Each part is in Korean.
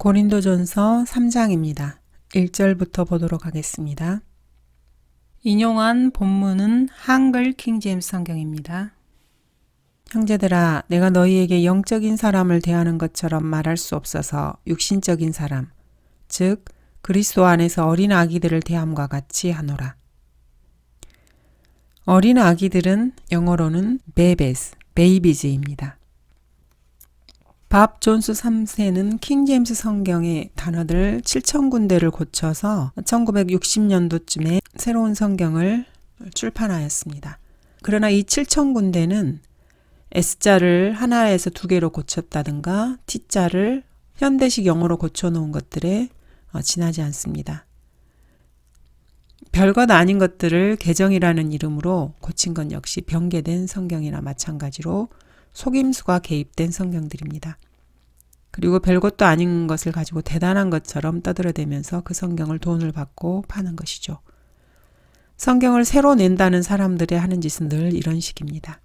고린도전서 3장입니다. 1절부터 보도록 하겠습니다. 인용한 본문은 한글 킹제임스 성경입니다. 형제들아, 내가 너희에게 영적인 사람을 대하는 것처럼 말할 수 없어서 육신적인 사람, 즉 그리스도 안에서 어린 아기들을 대함과 같이 하노라. 어린 아기들은 영어로는 베이비즈입니다. 밥 존스 3세는 킹제임스 성경의 단어들 7,000군데를 고쳐서 1960년도쯤에 새로운 성경을 출판하였습니다. 그러나 이 7,000군데는 S자를 하나에서 두 개로 고쳤다든가 T자를 현대식 영어로 고쳐놓은 것들에 지나지 않습니다. 별것 아닌 것들을 개정이라는 이름으로 고친 건 역시 변개된 성경이나 마찬가지로 속임수가 개입된 성경들입니다. 그리고 별것도 아닌 것을 가지고 대단한 것처럼 떠들어대면서 그 성경을 돈을 받고 파는 것이죠. 성경을 새로 낸다는 사람들의 하는 짓은 늘 이런 식입니다.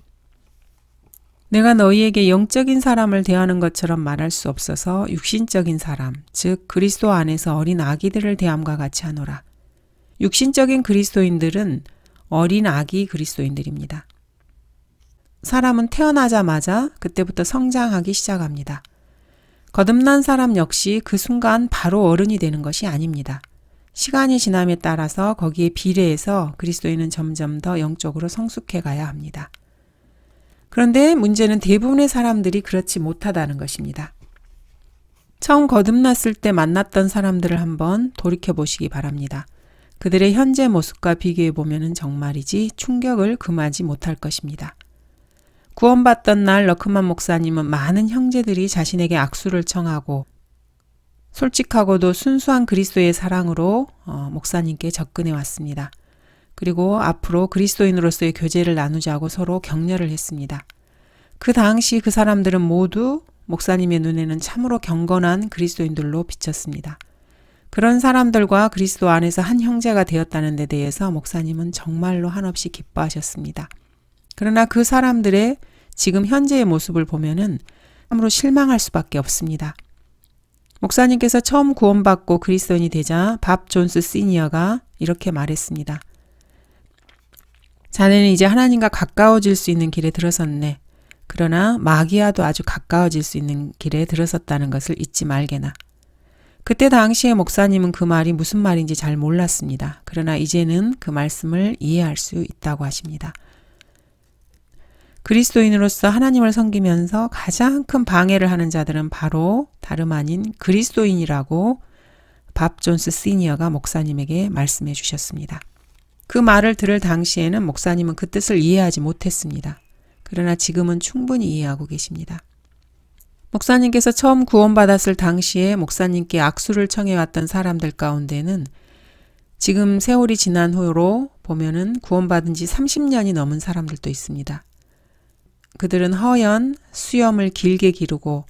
내가 너희에게 영적인 사람을 대하는 것처럼 말할 수 없어서 육신적인 사람, 즉 그리스도 안에서 어린 아기들을 대함과 같이 하노라. 육신적인 그리스도인들은 어린 아기 그리스도인들입니다. 사람은 태어나자마자 그때부터 성장하기 시작합니다. 거듭난 사람 역시 그 순간 바로 어른이 되는 것이 아닙니다. 시간이 지남에 따라서 거기에 비례해서 그리스도인은 점점 더 영적으로 성숙해 가야 합니다. 그런데 문제는 대부분의 사람들이 그렇지 못하다는 것입니다. 처음 거듭났을 때 만났던 사람들을 한번 돌이켜 보시기 바랍니다. 그들의 현재 모습과 비교해 보면 정말이지 충격을 금하지 못할 것입니다. 구원받던 날 러크만 목사님은 많은 형제들이 자신에게 악수를 청하고 솔직하고도 순수한 그리스도의 사랑으로 목사님께 접근해 왔습니다. 그리고 앞으로 그리스도인으로서의 교제를 나누자고 서로 격려를 했습니다. 그 당시 그 사람들은 모두 목사님의 눈에는 참으로 경건한 그리스도인들로 비쳤습니다. 그런 사람들과 그리스도 안에서 한 형제가 되었다는 데 대해서 목사님은 정말로 한없이 기뻐하셨습니다. 그러나 그 사람들의 지금 현재의 모습을 보면은 참으로 실망할 수밖에 없습니다. 목사님께서 처음 구원받고 그리스도인이 되자 밥 존스 시니어가 이렇게 말했습니다. 자네는 이제 하나님과 가까워질 수 있는 길에 들어섰네. 그러나 마귀와도 아주 가까워질 수 있는 길에 들어섰다는 것을 잊지 말게나. 그때 당시에 목사님은 그 말이 무슨 말인지 잘 몰랐습니다. 그러나 이제는 그 말씀을 이해할 수 있다고 하십니다. 그리스도인으로서 하나님을 섬기면서 가장 큰 방해를 하는 자들은 바로 다름 아닌 그리스도인이라고 밥 존스 시니어가 목사님에게 말씀해 주셨습니다. 그 말을 들을 당시에는 목사님은 그 뜻을 이해하지 못했습니다. 그러나 지금은 충분히 이해하고 계십니다. 목사님께서 처음 구원받았을 당시에 목사님께 악수를 청해왔던 사람들 가운데는 지금 세월이 지난 후로 보면은 구원받은 지 30년이 넘은 사람들도 있습니다. 그들은 허연 수염을 길게 기르고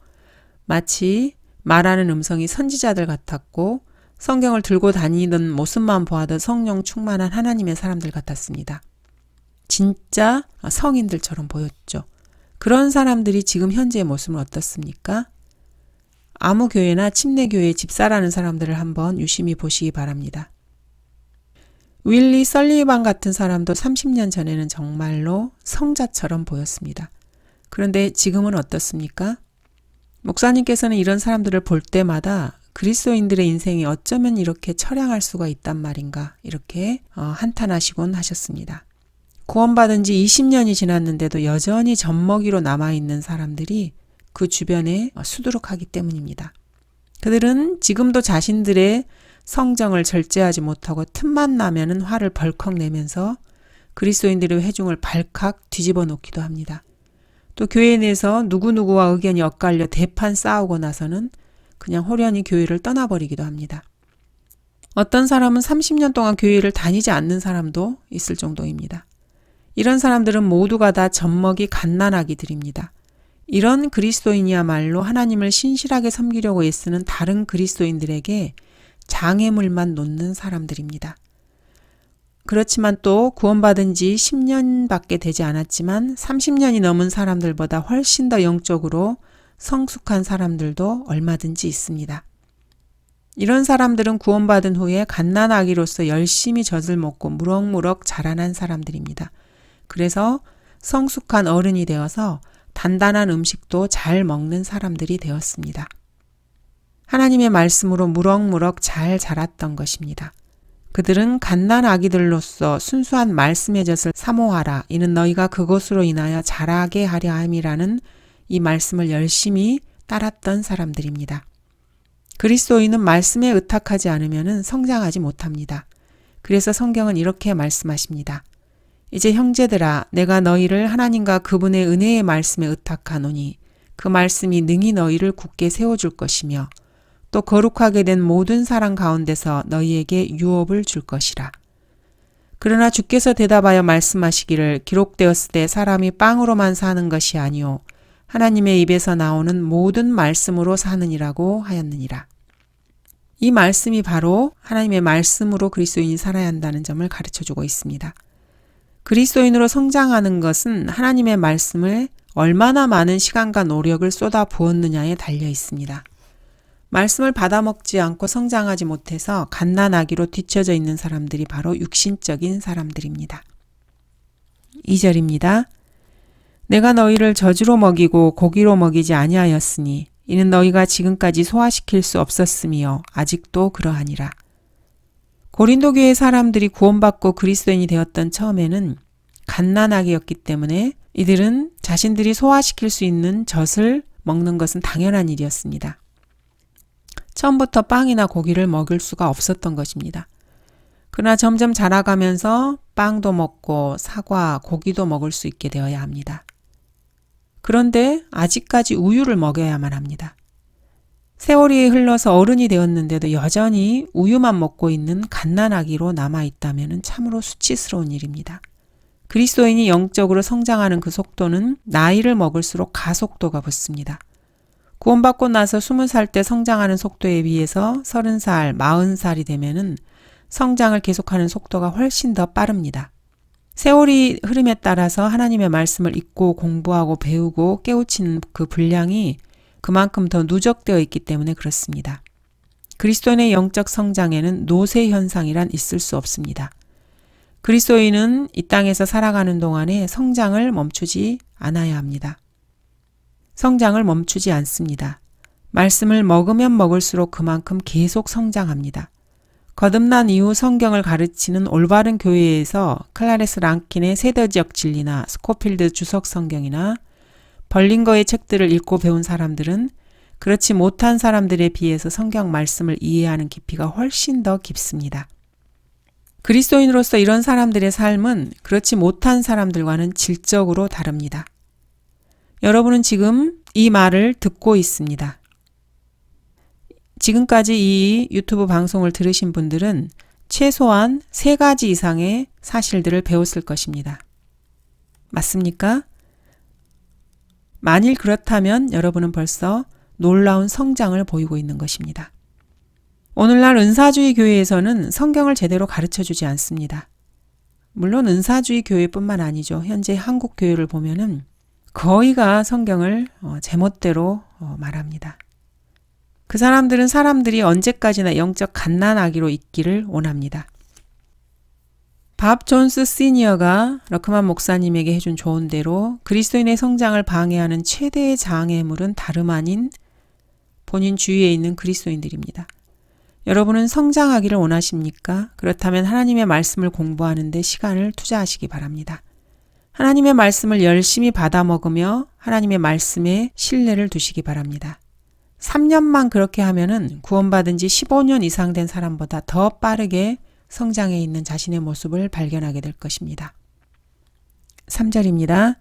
마치 말하는 음성이 선지자들 같았고 성경을 들고 다니던 모습만 보아도 성령 충만한 하나님의 사람들 같았습니다. 진짜 성인들처럼 보였죠. 그런 사람들이 지금 현재의 모습은 어떻습니까? 아무 교회나 침례교회 집사라는 사람들을 한번 유심히 보시기 바랍니다. 윌리 설리반 같은 사람도 30년 전에는 정말로 성자처럼 보였습니다. 그런데 지금은 어떻습니까? 목사님께서는 이런 사람들을 볼 때마다 그리스도인들의 인생이 어쩌면 이렇게 처량할 수가 있단 말인가 이렇게 한탄하시곤 하셨습니다. 구원받은 지 20년이 지났는데도 여전히 젖먹이로 남아있는 사람들이 그 주변에 수두룩하기 때문입니다. 그들은 지금도 자신들의 성정을 절제하지 못하고 틈만 나면은 화를 벌컥 내면서 그리스도인들의 회중을 발칵 뒤집어 놓기도 합니다. 또 교회 내에서 누구누구와 의견이 엇갈려 대판 싸우고 나서는 그냥 호련히 교회를 떠나버리기도 합니다. 어떤 사람은 30년 동안 교회를 다니지 않는 사람도 있을 정도입니다. 이런 사람들은 모두가 다 젖먹이 갓난아기들입니다. 이런 그리스도인이야말로 하나님을 신실하게 섬기려고 애쓰는 다른 그리스도인들에게 장애물만 놓는 사람들입니다. 그렇지만 또 구원받은 지 10년밖에 되지 않았지만 30년이 넘은 사람들보다 훨씬 더 영적으로 성숙한 사람들도 얼마든지 있습니다. 이런 사람들은 구원받은 후에 갓난아기로서 열심히 젖을 먹고 무럭무럭 자라난 사람들입니다. 그래서 성숙한 어른이 되어서 단단한 음식도 잘 먹는 사람들이 되었습니다. 하나님의 말씀으로 무럭무럭 잘 자랐던 것입니다. 그들은 갓난아기들로서 순수한 말씀의 젖을 사모하라. 이는 너희가 그것으로 인하여 자라게 하려 함이라는 이 말씀을 열심히 따랐던 사람들입니다. 그리스도인은 말씀에 의탁하지 않으면 성장하지 못합니다. 그래서 성경은 이렇게 말씀하십니다. 이제 형제들아, 내가 너희를 하나님과 그분의 은혜의 말씀에 의탁하노니 그 말씀이 능히 너희를 굳게 세워줄 것이며 또 거룩하게 된 모든 사랑 가운데서 너희에게 유업을 줄 것이라. 그러나 주께서 대답하여 말씀하시기를 기록되었을 때 사람이 빵으로만 사는 것이 아니요 하나님의 입에서 나오는 모든 말씀으로 사느니라고 하였느니라. 이 말씀이 바로 하나님의 말씀으로 그리스도인이 살아야 한다는 점을 가르쳐주고 있습니다. 그리스도인으로 성장하는 것은 하나님의 말씀을 얼마나 많은 시간과 노력을 쏟아 부었느냐에 달려 있습니다. 말씀을 받아먹지 않고 성장하지 못해서 갓난아기로 뒤처져 있는 사람들이 바로 육신적인 사람들입니다. 2절입니다. 내가 너희를 젖으로 먹이고 고기로 먹이지 아니하였으니 이는 너희가 지금까지 소화시킬 수 없었으며 아직도 그러하니라. 고린도 교회 사람들이 구원받고 그리스도인이 되었던 처음에는 갓난아기였기 때문에 이들은 자신들이 소화시킬 수 있는 젖을 먹는 것은 당연한 일이었습니다. 처음부터 빵이나 고기를 먹을 수가 없었던 것입니다. 그러나 점점 자라가면서 빵도 먹고 사과, 고기도 먹을 수 있게 되어야 합니다. 그런데 아직까지 우유를 먹여야만 합니다. 세월이 흘러서 어른이 되었는데도 여전히 우유만 먹고 있는 갓난아기로 남아있다면 참으로 수치스러운 일입니다. 그리스도인이 영적으로 성장하는 그 속도는 나이를 먹을수록 가속도가 붙습니다. 구원받고 나서 20살 때 성장하는 속도에 비해서 30살, 40살이 되면은 성장을 계속하는 속도가 훨씬 더 빠릅니다. 세월이 흐름에 따라서 하나님의 말씀을 읽고 공부하고 배우고 깨우치는 그 분량이 그만큼 더 누적되어 있기 때문에 그렇습니다. 그리스도인의 영적 성장에는 노쇠 현상이란 있을 수 없습니다. 그리스도인은 이 땅에서 살아가는 동안에 성장을 멈추지 않아야 합니다. 성장을 멈추지 않습니다. 말씀을 먹으면 먹을수록 그만큼 계속 성장합니다. 거듭난 이후 성경을 가르치는 올바른 교회에서 클라레스 랑킨의 세대적 진리나 스코필드 주석 성경이나 벌링거의 책들을 읽고 배운 사람들은 그렇지 못한 사람들에 비해서 성경 말씀을 이해하는 깊이가 훨씬 더 깊습니다. 그리스도인으로서 이런 사람들의 삶은 그렇지 못한 사람들과는 질적으로 다릅니다. 여러분은 지금 이 말을 듣고 있습니다. 지금까지 이 유튜브 방송을 들으신 분들은 최소한 3가지 이상의 사실들을 배웠을 것입니다. 맞습니까? 만일 그렇다면 여러분은 벌써 놀라운 성장을 보이고 있는 것입니다. 오늘날 은사주의 교회에서는 성경을 제대로 가르쳐주지 않습니다. 물론 은사주의 교회뿐만 아니죠. 현재 한국 교회를 보면은 거의가 성경을 제멋대로 말합니다. 그 사람들은 사람들이 언제까지나 영적 갓난아기로 있기를 원합니다. 밥 존스 시니어가 러크만 목사님에게 해준 조언대로 그리스도인의 성장을 방해하는 최대의 장애물은 다름 아닌 본인 주위에 있는 그리스도인들입니다. 여러분은 성장하기를 원하십니까? 그렇다면 하나님의 말씀을 공부하는 데 시간을 투자하시기 바랍니다. 하나님의 말씀을 열심히 받아 먹으며 하나님의 말씀에 신뢰를 두시기 바랍니다. 3년만 그렇게 하면은 구원받은 지 15년 이상 된 사람보다 더 빠르게 성장해 있는 자신의 모습을 발견하게 될 것입니다. 3절입니다.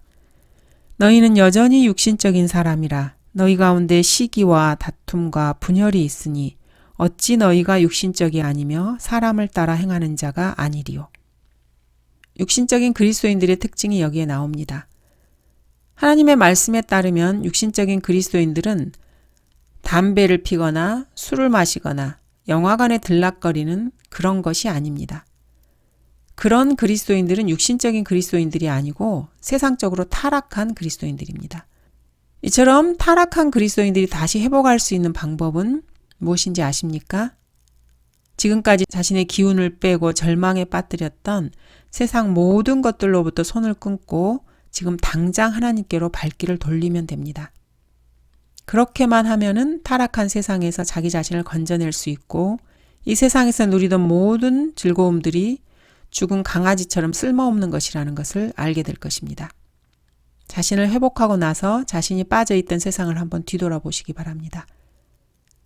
너희는 여전히 육신적인 사람이라 너희 가운데 시기와 다툼과 분열이 있으니 어찌 너희가 육신적이 아니며 사람을 따라 행하는 자가 아니리요. 육신적인 그리스도인들의 특징이 여기에 나옵니다. 하나님의 말씀에 따르면 육신적인 그리스도인들은 담배를 피거나 술을 마시거나 영화관에 들락거리는 그런 것이 아닙니다. 그런 그리스도인들은 육신적인 그리스도인들이 아니고 세상적으로 타락한 그리스도인들입니다. 이처럼 타락한 그리스도인들이 다시 회복할 수 있는 방법은 무엇인지 아십니까? 지금까지 자신의 기운을 빼고 절망에 빠뜨렸던 세상 모든 것들로부터 손을 끊고 지금 당장 하나님께로 발길을 돌리면 됩니다. 그렇게만 하면은 타락한 세상에서 자기 자신을 건져낼 수 있고 이 세상에서 누리던 모든 즐거움들이 죽은 강아지처럼 쓸모없는 것이라는 것을 알게 될 것입니다. 자신을 회복하고 나서 자신이 빠져있던 세상을 한번 뒤돌아보시기 바랍니다.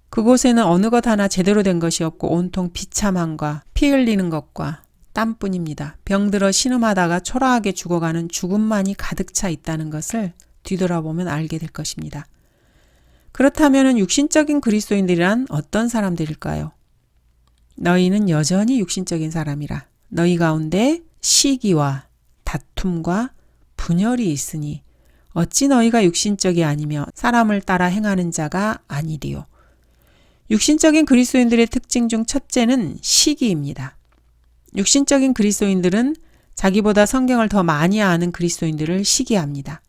그곳에는 어느 것 하나 제대로 된 것이 없고 온통 비참함과 피 흘리는 것과 땀뿐입니다. 병들어 신음하다가 초라하게 죽어가는 죽음만이 가득 차 있다는 것을 뒤돌아보면 알게 될 것입니다. 그렇다면 육신적인 그리스도인들이란 어떤 사람들일까요? 너희는 여전히 육신적인 사람이라. 너희 가운데 시기와 다툼과 분열이 있으니 어찌 너희가 육신적이 아니며 사람을 따라 행하는 자가 아니리요. 육신적인 그리스도인들의 특징 중 첫째는 시기입니다. 육신적인 그리스도인들은 자기보다 성경을 더 많이 아는 그리스도인들을 시기합니다.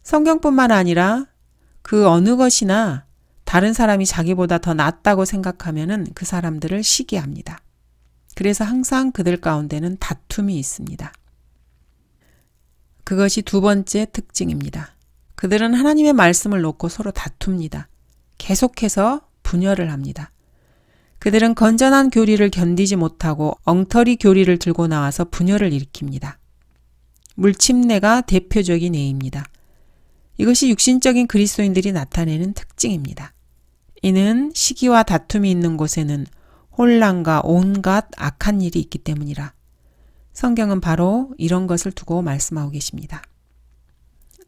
성경뿐만 아니라 그 어느 것이나 다른 사람이 자기보다 더 낫다고 생각하면은 그 사람들을 시기합니다. 그래서 항상 그들 가운데는 다툼이 있습니다. 그것이 두 번째 특징입니다. 그들은 하나님의 말씀을 놓고 서로 다툽니다. 계속해서 분열을 합니다. 그들은 건전한 교리를 견디지 못하고 엉터리 교리를 들고 나와서 분열을 일으킵니다. 물침내가 대표적인 예입니다. 이것이 육신적인 그리스도인들이 나타내는 특징입니다. 이는 시기와 다툼이 있는 곳에는 혼란과 온갖 악한 일이 있기 때문이라. 성경은 바로 이런 것을 두고 말씀하고 계십니다.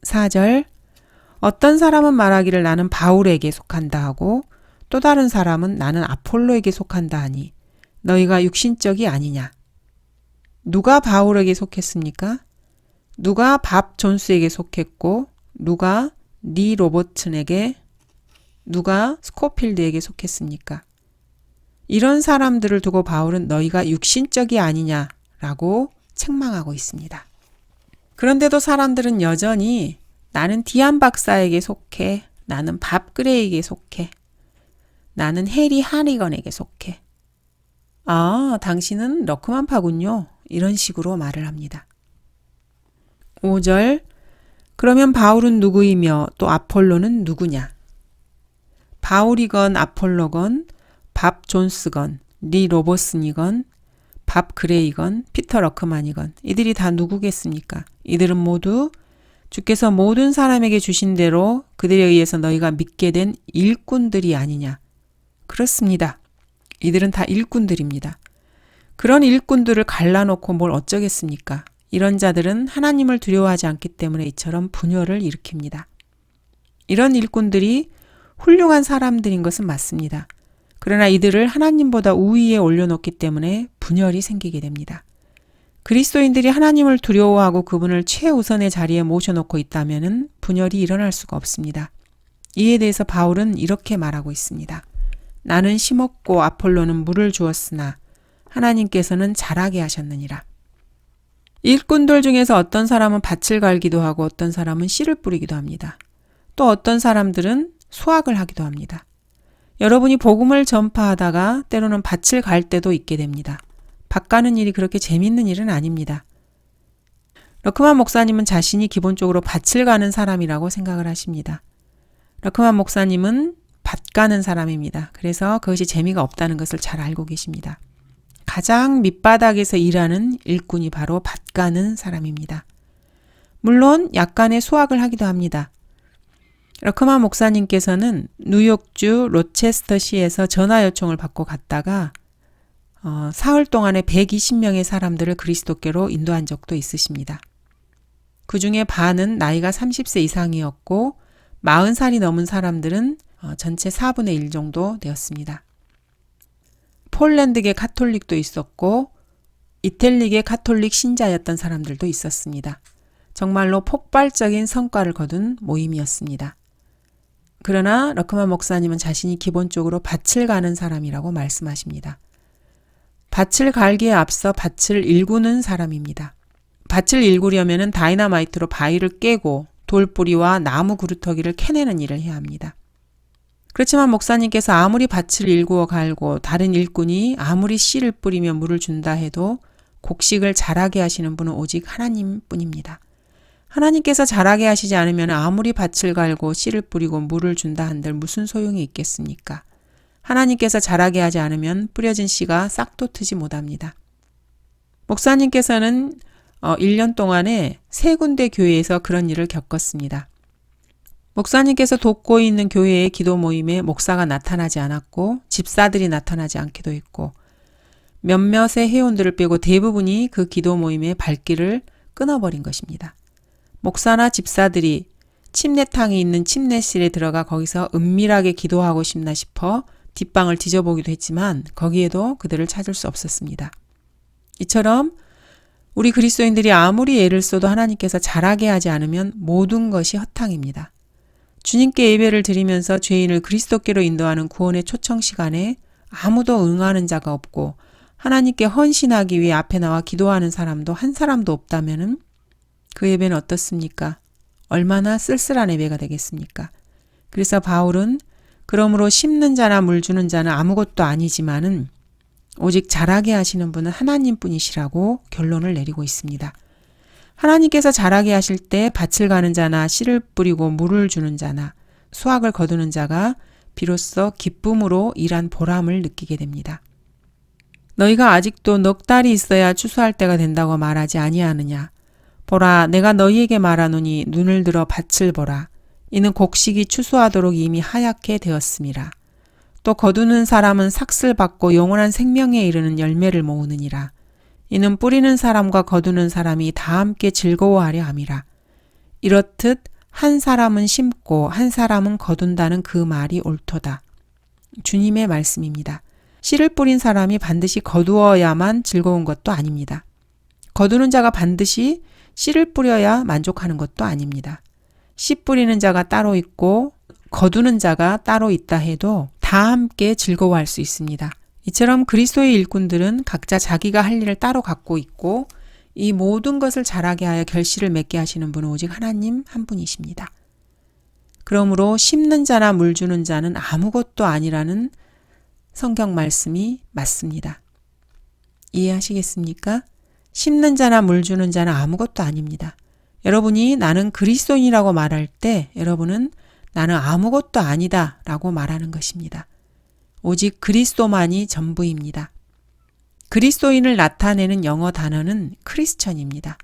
4절 어떤 사람은 말하기를 나는 바울에게 속한다 하고 또 다른 사람은 나는 아폴로에게 속한다 하니 너희가 육신적이 아니냐. 누가 바울에게 속했습니까? 누가 밥 존스에게 속했고 누가 니 로버튼에게 누가 스코필드에게 속했습니까? 이런 사람들을 두고 바울은 너희가 육신적이 아니냐라고 책망하고 있습니다. 그런데도 사람들은 여전히 나는 디안 박사에게 속해, 나는 밥 그레이에게 속해, 나는 해리 하니건에게 속해. 아, 당신은 러크만파군요. 이런 식으로 말을 합니다. 5절 그러면 바울은 누구이며 또 아폴로는 누구냐? 바울이건 아폴로건 밥 존스건 리 로버슨이건 밥 그레이건 피터 러크만이건 이들이 다 누구겠습니까? 이들은 모두 주께서 모든 사람에게 주신 대로 그들에 의해서 너희가 믿게 된 일꾼들이 아니냐. 그렇습니다. 이들은 다 일꾼들입니다. 그런 일꾼들을 갈라놓고 뭘 어쩌겠습니까? 이런 자들은 하나님을 두려워하지 않기 때문에 이처럼 분열을 일으킵니다. 이런 일꾼들이 훌륭한 사람들인 것은 맞습니다. 그러나 이들을 하나님보다 우위에 올려놓기 때문에 분열이 생기게 됩니다. 그리스도인들이 하나님을 두려워하고 그분을 최우선의 자리에 모셔놓고 있다면 분열이 일어날 수가 없습니다. 이에 대해서 바울은 이렇게 말하고 있습니다. 나는 심었고 아폴로는 물을 주었으나 하나님께서는 자라게 하셨느니라. 일꾼들 중에서 어떤 사람은 밭을 갈기도 하고 어떤 사람은 씨를 뿌리기도 합니다. 또 어떤 사람들은 수학을 하기도 합니다. 여러분이 복음을 전파하다가 때로는 밭을 갈 때도 있게 됩니다. 밭 가는 일이 그렇게 재밌는 일은 아닙니다. 러크만 목사님은 자신이 기본적으로 밭을 가는 사람이라고 생각을 하십니다. 러크만 목사님은 밭 가는 사람입니다. 그래서 그것이 재미가 없다는 것을 잘 알고 계십니다. 가장 밑바닥에서 일하는 일꾼이 바로 밭 가는 사람입니다. 물론 약간의 수학을 하기도 합니다. 러크만 목사님께서는 뉴욕주 로체스터시에서 전화 요청을 받고 갔다가 사흘 동안에 120명의 사람들을 그리스도께로 인도한 적도 있으십니다. 그 중에 반은 나이가 30세 이상이었고 40살이 넘은 사람들은 전체 4분의 1 정도 되었습니다. 폴란드계 카톨릭도 있었고 이탈리계 카톨릭 신자였던 사람들도 있었습니다. 정말로 폭발적인 성과를 거둔 모임이었습니다. 그러나 러크만 목사님은 자신이 기본적으로 밭을 가는 사람이라고 말씀하십니다. 밭을 갈기에 앞서 밭을 일구는 사람입니다. 밭을 일구려면 다이너마이트로 바위를 깨고 돌뿌리와 나무 그루터기를 캐내는 일을 해야 합니다. 그렇지만 목사님께서 아무리 밭을 일구어 갈고 다른 일꾼이 아무리 씨를 뿌리며 물을 준다 해도 곡식을 자라게 하시는 분은 오직 하나님 뿐입니다. 하나님께서 자라게 하시지 않으면 아무리 밭을 갈고 씨를 뿌리고 물을 준다 한들 무슨 소용이 있겠습니까? 하나님께서 자라게 하지 않으면 뿌려진 씨가 싹도 트지 못합니다. 목사님께서는 1년 동안에 3군데 교회에서 그런 일을 겪었습니다. 목사님께서 돕고 있는 교회의 기도 모임에 목사가 나타나지 않았고 집사들이 나타나지 않기도 했고 몇몇의 회원들을 빼고 대부분이 그 기도 모임의 발길을 끊어버린 것입니다. 목사나 집사들이 침례탕이 있는 침례실에 들어가 거기서 은밀하게 기도하고 싶나 싶어 뒷방을 뒤져보기도 했지만 거기에도 그들을 찾을 수 없었습니다. 이처럼 우리 그리스도인들이 아무리 애를 써도 하나님께서 자라게 하지 않으면 모든 것이 허탕입니다. 주님께 예배를 드리면서 죄인을 그리스도께로 인도하는 구원의 초청 시간에 아무도 응하는 자가 없고 하나님께 헌신하기 위해 앞에 나와 기도하는 사람도 한 사람도 없다면은 그 예배는 어떻습니까? 얼마나 쓸쓸한 예배가 되겠습니까? 그래서 바울은 그러므로 심는 자나 물 주는 자는 아무것도 아니지만은 오직 자라게 하시는 분은 하나님뿐이시라고 결론을 내리고 있습니다. 하나님께서 자라게 하실 때 밭을 가는 자나 씨를 뿌리고 물을 주는 자나 수확을 거두는 자가 비로소 기쁨으로 일한 보람을 느끼게 됩니다. 너희가 아직도 넉 달이 있어야 추수할 때가 된다고 말하지 아니하느냐. 보라, 내가 너희에게 말하노니 눈을 들어 밭을 보라. 이는 곡식이 추수하도록 이미 하얗게 되었음이라. 또 거두는 사람은 삭슬 받고 영원한 생명에 이르는 열매를 모으느니라. 이는 뿌리는 사람과 거두는 사람이 다 함께 즐거워하려 함이라. 이렇듯 한 사람은 심고 한 사람은 거둔다는 그 말이 옳도다. 주님의 말씀입니다. 씨를 뿌린 사람이 반드시 거두어야만 즐거운 것도 아닙니다. 거두는 자가 반드시 씨를 뿌려야 만족하는 것도 아닙니다. 씨 뿌리는 자가 따로 있고 거두는 자가 따로 있다 해도 다 함께 즐거워할 수 있습니다. 이처럼 그리스도의 일꾼들은 각자 자기가 할 일을 따로 갖고 있고 이 모든 것을 잘하게 하여 결실을 맺게 하시는 분은 오직 하나님 한 분이십니다. 그러므로 심는 자나 물 주는 자는 아무것도 아니라는 성경 말씀이 맞습니다. 이해하시겠습니까? 심는 자나 물 주는 자는 아무것도 아닙니다. 여러분이 나는 그리스도인이라고 말할 때 여러분은 나는 아무것도 아니다 라고 말하는 것입니다. 오직 그리스도만이 전부입니다. 그리스도인을 나타내는 영어 단어는 크리스천입니다.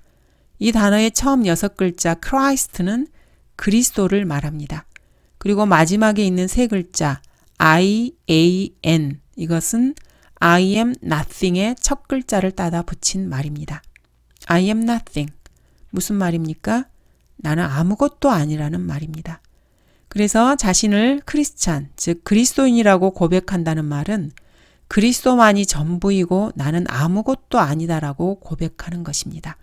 이 단어의 처음 6글자 크라이스트는 그리스도를 말합니다. 그리고 마지막에 있는 3글자 I-A-N 이것은 I am nothing의 첫 글자를 따다 붙인 말입니다. I am nothing. 무슨 말입니까? 나는 아무것도 아니라는 말입니다. 그래서 자신을 크리스찬, 즉 그리스도인이라고 고백한다는 말은 그리스도만이 전부이고 나는 아무것도 아니다라고 고백하는 것입니다.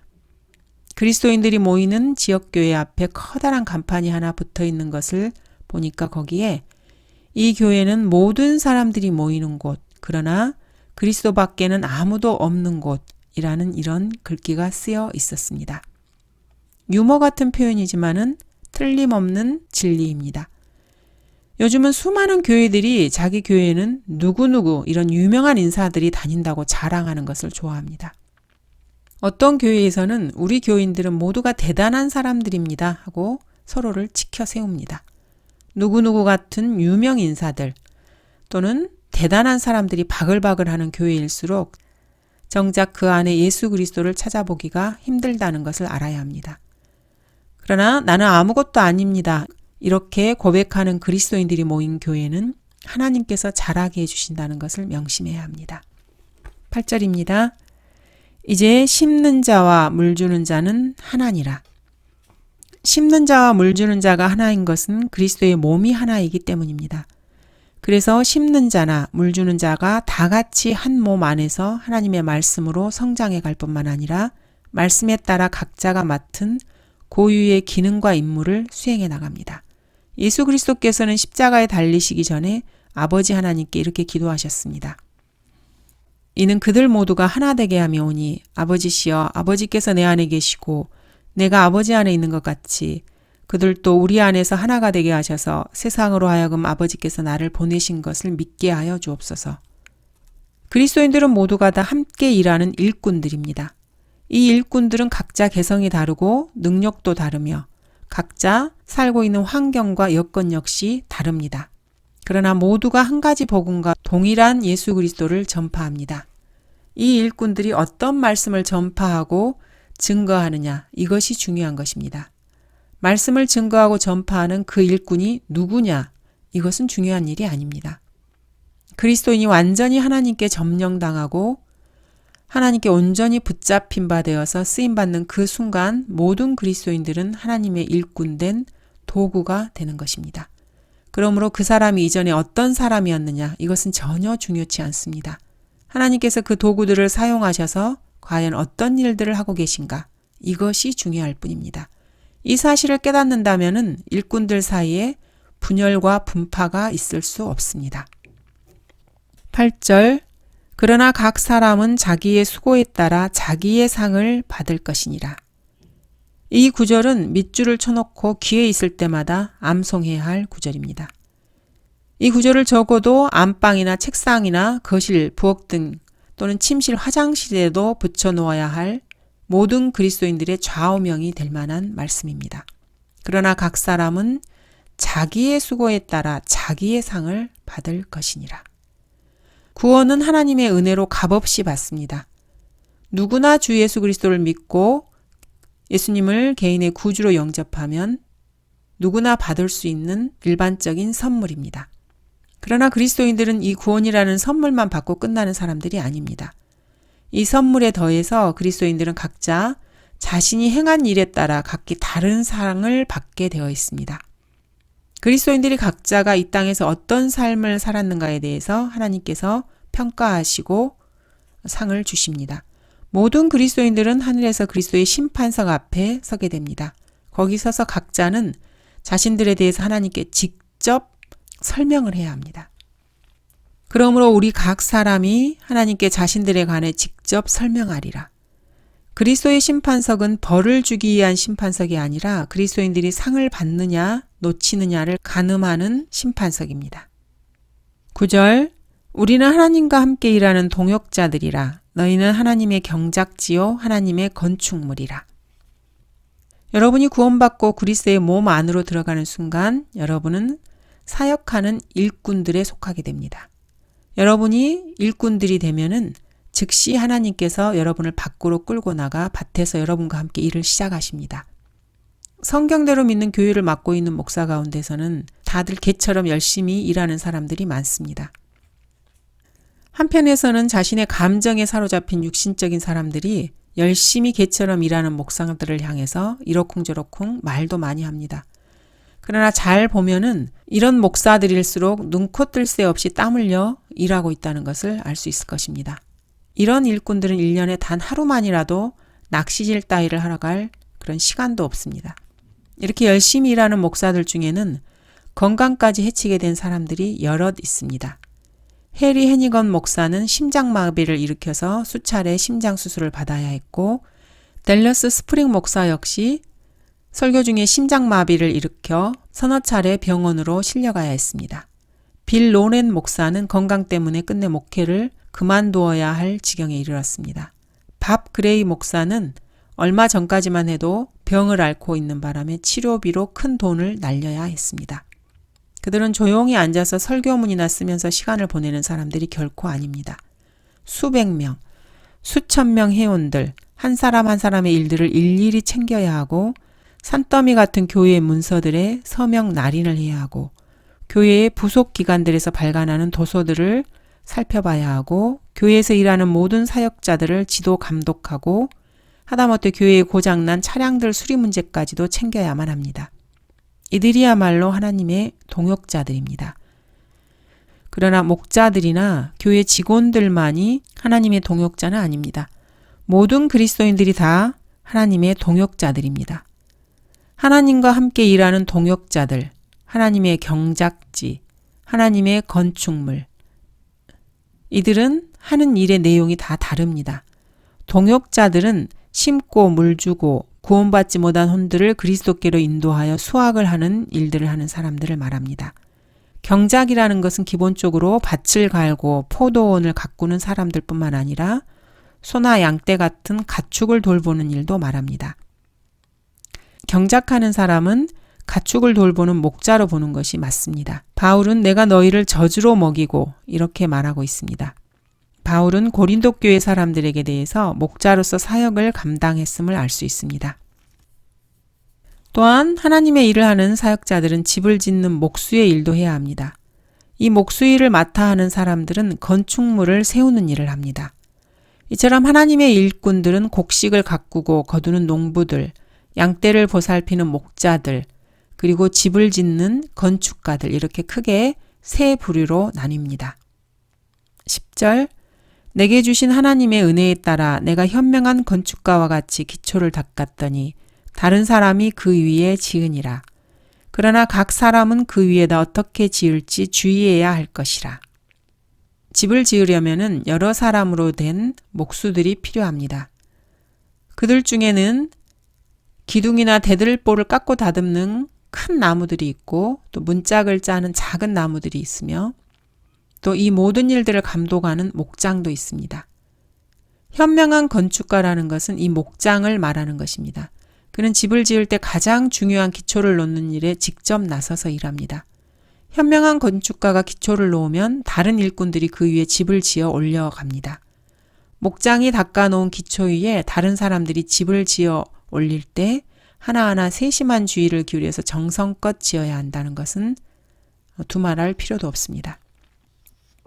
그리스도인들이 모이는 지역교회 앞에 커다란 간판이 하나 붙어 있는 것을 보니까 거기에 이 교회는 모든 사람들이 모이는 곳, 그러나 그리스도 밖에는 아무도 없는 곳이라는 이런 글귀가 쓰여 있었습니다. 유머 같은 표현이지만은 틀림없는 진리입니다. 요즘은 수많은 교회들이 자기 교회에는 누구누구 이런 유명한 인사들이 다닌다고 자랑하는 것을 좋아합니다. 어떤 교회에서는 우리 교인들은 모두가 대단한 사람들입니다 하고 서로를 치켜 세웁니다. 누구누구 같은 유명 인사들 또는 대단한 사람들이 바글바글하는 교회일수록 정작 그 안에 예수 그리스도를 찾아보기가 힘들다는 것을 알아야 합니다. 그러나 나는 아무것도 아닙니다. 이렇게 고백하는 그리스도인들이 모인 교회는 하나님께서 자라게 해주신다는 것을 명심해야 합니다. 8절입니다. 이제 심는 자와 물 주는 자는 하나니라. 심는 자와 물 주는 자가 하나인 것은 그리스도의 몸이 하나이기 때문입니다. 그래서 심는 자나 물 주는 자가 다 같이 한 몸 안에서 하나님의 말씀으로 성장해 갈 뿐만 아니라 말씀에 따라 각자가 맡은 고유의 기능과 임무를 수행해 나갑니다. 예수 그리스도께서는 십자가에 달리시기 전에 아버지 하나님께 이렇게 기도하셨습니다. 이는 그들 모두가 하나 되게 하며 오니 아버지시여 아버지께서 내 안에 계시고 내가 아버지 안에 있는 것 같이 그들도 우리 안에서 하나가 되게 하셔서 세상으로 하여금 아버지께서 나를 보내신 것을 믿게 하여 주옵소서. 그리스도인들은 모두가 다 함께 일하는 일꾼들입니다. 이 일꾼들은 각자 개성이 다르고 능력도 다르며 각자 살고 있는 환경과 여건 역시 다릅니다. 그러나 모두가 한 가지 복음과 동일한 예수 그리스도를 전파합니다. 이 일꾼들이 어떤 말씀을 전파하고 증거하느냐, 이것이 중요한 것입니다. 말씀을 증거하고 전파하는 그 일꾼이 누구냐, 이것은 중요한 일이 아닙니다. 그리스도인이 완전히 하나님께 점령당하고 하나님께 온전히 붙잡힌 바 되어서 쓰임받는 그 순간 모든 그리스도인들은 하나님의 일꾼된 도구가 되는 것입니다. 그러므로 그 사람이 이전에 어떤 사람이었느냐, 이것은 전혀 중요치 않습니다. 하나님께서 그 도구들을 사용하셔서 과연 어떤 일들을 하고 계신가, 이것이 중요할 뿐입니다. 이 사실을 깨닫는다면 일꾼들 사이에 분열과 분파가 있을 수 없습니다. 8절, 그러나 각 사람은 자기의 수고에 따라 자기의 상을 받을 것이니라. 이 구절은 밑줄을 쳐놓고 귀에 있을 때마다 암송해야 할 구절입니다. 이 구절을 적어도 안방이나 책상이나 거실, 부엌 등 또는 침실, 화장실에도 붙여놓아야 할 모든 그리스도인들의 좌우명이 될 만한 말씀입니다. 그러나 각 사람은 자기의 수고에 따라 자기의 상을 받을 것이니라. 구원은 하나님의 은혜로 값없이 받습니다. 누구나 주 예수 그리스도를 믿고 예수님을 개인의 구주로 영접하면 누구나 받을 수 있는 일반적인 선물입니다. 그러나 그리스도인들은 이 구원이라는 선물만 받고 끝나는 사람들이 아닙니다. 이 선물에 더해서 그리스도인들은 각자 자신이 행한 일에 따라 각기 다른 상을 받게 되어 있습니다. 그리스도인들이 각자가 이 땅에서 어떤 삶을 살았는가에 대해서 하나님께서 평가하시고 상을 주십니다. 모든 그리스도인들은 하늘에서 그리스도의 심판석 앞에 서게 됩니다. 거기 서서 각자는 자신들에 대해서 하나님께 직접 설명을 해야 합니다. 그러므로 우리 각 사람이 하나님께 자신들에 관해 직접 설명하리라. 그리스도의 심판석은 벌을 주기 위한 심판석이 아니라 그리스도인들이 상을 받느냐 놓치느냐를 가늠하는 심판석입니다. 9절, 우리는 하나님과 함께 일하는 동역자들이라. 너희는 하나님의 경작지요 하나님의 건축물이라. 여러분이 구원받고 그리스도의 몸 안으로 들어가는 순간 여러분은 사역하는 일꾼들에 속하게 됩니다. 여러분이 일꾼들이 되면은 즉시 하나님께서 여러분을 밖으로 끌고 나가 밭에서 여러분과 함께 일을 시작하십니다. 성경대로 믿는 교회를 맡고 있는 목사 가운데서는 다들 개처럼 열심히 일하는 사람들이 많습니다. 한편에서는 자신의 감정에 사로잡힌 육신적인 사람들이 열심히 개처럼 일하는 목사들을 향해서 이러쿵저러쿵 말도 많이 합니다. 그러나 잘 보면은 이런 목사들일수록 눈코 뜰 새 없이 땀 흘려 일하고 있다는 것을 알 수 있을 것입니다. 이런 일꾼들은 1년에 단 하루만이라도 낚시질 따위를 하러 갈 그런 시간도 없습니다. 이렇게 열심히 일하는 목사들 중에는 건강까지 해치게 된 사람들이 여럿 있습니다. 해리 해니건 목사는 심장마비를 일으켜서 수차례 심장수술을 받아야 했고, 댈러스 스프링 목사 역시 설교 중에 심장마비를 일으켜 서너 차례 병원으로 실려가야 했습니다. 빌 로렌 목사는 건강 때문에 끝내 목회를 그만두어야 할 지경에 이르렀습니다. 밥 그레이 목사는 얼마 전까지만 해도 병을 앓고 있는 바람에 치료비로 큰 돈을 날려야 했습니다. 그들은 조용히 앉아서 설교문이나 쓰면서 시간을 보내는 사람들이 결코 아닙니다. 수백 명, 수천 명 회원들, 한 사람 한 사람의 일들을 일일이 챙겨야 하고 산더미 같은 교회의 문서들에 서명 날인을 해야 하고 교회의 부속 기관들에서 발간하는 도서들을 살펴봐야 하고 교회에서 일하는 모든 사역자들을 지도 감독하고 하다못해 교회에 고장난 차량들 수리 문제까지도 챙겨야만 합니다. 이들이야말로 하나님의 동역자들입니다. 그러나 목자들이나 교회 직원들만이 하나님의 동역자는 아닙니다. 모든 그리스도인들이 다 하나님의 동역자들입니다. 하나님과 함께 일하는 동역자들, 하나님의 경작지, 하나님의 건축물. 이들은 하는 일의 내용이 다 다릅니다. 동역자들은 심고 물 주고 구원받지 못한 혼들을 그리스도께로 인도하여 수확을 하는 일들을 하는 사람들을 말합니다. 경작이라는 것은 기본적으로 밭을 갈고 포도원을 가꾸는 사람들뿐만 아니라 소나 양떼 같은 가축을 돌보는 일도 말합니다. 경작하는 사람은 가축을 돌보는 목자로 보는 것이 맞습니다. 바울은 내가 너희를 저주로 먹이고 이렇게 말하고 있습니다. 바울은 고린도 교회 사람들에게 대해서 목자로서 사역을 감당했음을 알 수 있습니다. 또한 하나님의 일을 하는 사역자들은 집을 짓는 목수의 일도 해야 합니다. 이 목수 일을 맡아 하는 사람들은 건축물을 세우는 일을 합니다. 이처럼 하나님의 일꾼들은 곡식을 가꾸고 거두는 농부들, 양떼를 보살피는 목자들, 그리고 집을 짓는 건축가들 이렇게 크게 세 부류로 나뉩니다. 10절 내게 주신 하나님의 은혜에 따라 내가 현명한 건축가와 같이 기초를 닦았더니 다른 사람이 그 위에 지으니라. 그러나 각 사람은 그 위에다 어떻게 지을지 주의해야 할 것이라. 집을 지으려면은 여러 사람으로 된 목수들이 필요합니다. 그들 중에는 기둥이나 대들보를 깎고 다듬는 큰 나무들이 있고 또 문짝을 짜는 작은 나무들이 있으며 또 이 모든 일들을 감독하는 목장도 있습니다. 현명한 건축가라는 것은 이 목장을 말하는 것입니다. 그는 집을 지을 때 가장 중요한 기초를 놓는 일에 직접 나서서 일합니다. 현명한 건축가가 기초를 놓으면 다른 일꾼들이 그 위에 집을 지어 올려갑니다. 목장이 닦아놓은 기초 위에 다른 사람들이 집을 지어 올릴 때 하나하나 세심한 주의를 기울여서 정성껏 지어야 한다는 것은 두말할 필요도 없습니다.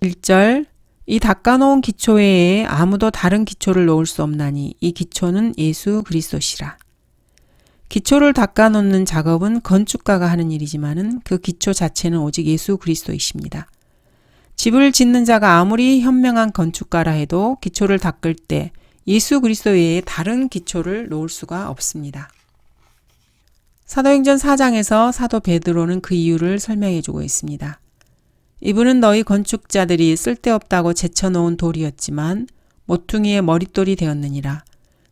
1절 이 닦아놓은 기초 외에 아무도 다른 기초를 놓을 수 없나니 이 기초는 예수 그리스도시라. 기초를 닦아놓는 작업은 건축가가 하는 일이지만은 그 기초 자체는 오직 예수 그리스도이십니다. 집을 짓는 자가 아무리 현명한 건축가라 해도 기초를 닦을 때 예수 그리스도 외에 다른 기초를 놓을 수가 없습니다. 사도행전 4장에서 사도 베드로는 그 이유를 설명해 주고 있습니다. 이분은 너희 건축자들이 쓸데없다고 제쳐놓은 돌이었지만 모퉁이의 머릿돌이 되었느니라.